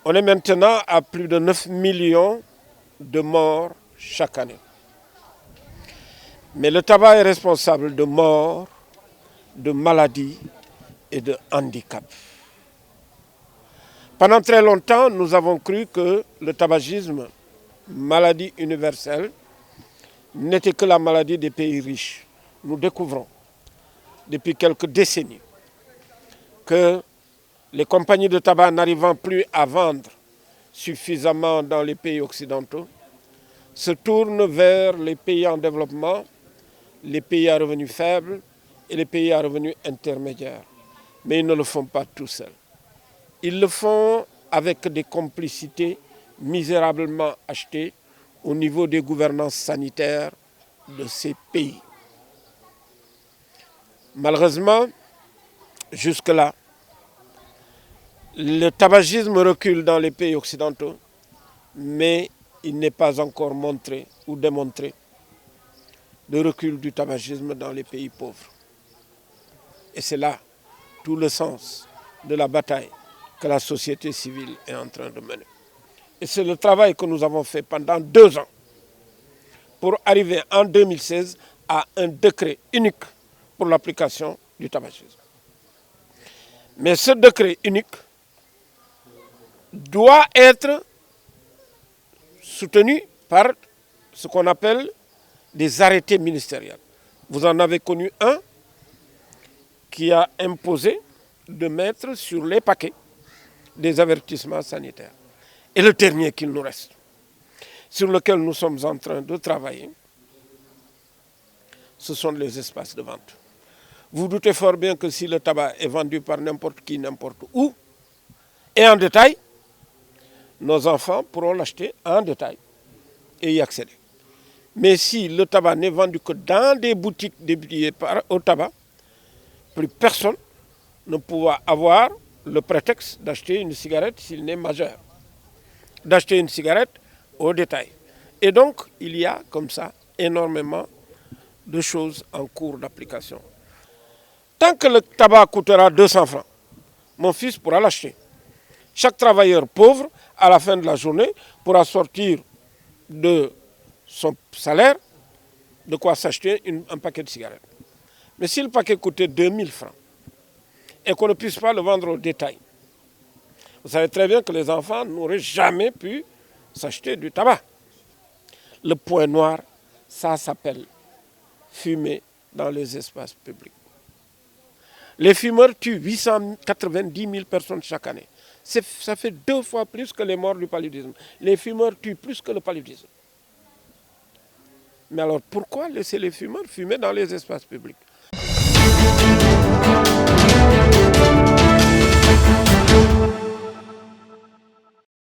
On est maintenant à plus de 9 millions de morts chaque année. Mais le tabac est responsable de morts, de maladies et de handicaps. Pendant très longtemps, nous avons cru que le tabagisme, maladie universelle, n'était que la maladie des pays riches. Nous découvrons depuis quelques décennies que les compagnies de tabac n'arrivant plus à vendre suffisamment dans les pays occidentaux se tournent vers les pays en développement, les pays à revenus faibles et les pays à revenus intermédiaires. Mais ils ne le font pas tout seuls. Ils le font avec des complicités misérablement achetées au niveau des gouvernances sanitaires de ces pays. Malheureusement, jusque-là, le tabagisme recule dans les pays occidentaux, mais il n'est pas encore montré ou démontré le recul du tabagisme dans les pays pauvres. Et c'est là tout le sens de la bataille que la société civile est en train de mener. Et c'est le travail que nous avons fait pendant 2 ans pour arriver en 2016 à un décret unique pour l'application du tabagisme. Mais ce décret unique doit être soutenu par ce qu'on appelle des arrêtés ministériels. Vous en avez connu un qui a imposé de mettre sur les paquets des avertissements sanitaires. Et le dernier qu'il nous reste, sur lequel nous sommes en train de travailler, ce sont les espaces de vente. Vous doutez fort bien que si le tabac est vendu par n'importe qui, n'importe où, et en détail, nos enfants pourront l'acheter en détail et y accéder. Mais si le tabac n'est vendu que dans des boutiques dédiées au tabac, plus personne ne pourra avoir le prétexte d'acheter une cigarette s'il n'est majeur, d'acheter une cigarette au détail. Et donc, il y a comme ça énormément de choses en cours d'application. Tant que le tabac coûtera 200 francs, mon fils pourra l'acheter. Chaque travailleur pauvre, à la fin de la journée, pourra sortir de son salaire de quoi s'acheter un paquet de cigarettes. Mais si le paquet coûtait 2000 francs et qu'on ne puisse pas le vendre au détail, vous savez très bien que les enfants n'auraient jamais pu s'acheter du tabac. Le point noir, ça s'appelle fumer dans les espaces publics. Les fumeurs tuent 890 000 personnes chaque année. Ça fait 2 fois plus que les morts du paludisme. Les fumeurs tuent plus que le paludisme. Mais alors pourquoi laisser les fumeurs fumer dans les espaces publics ?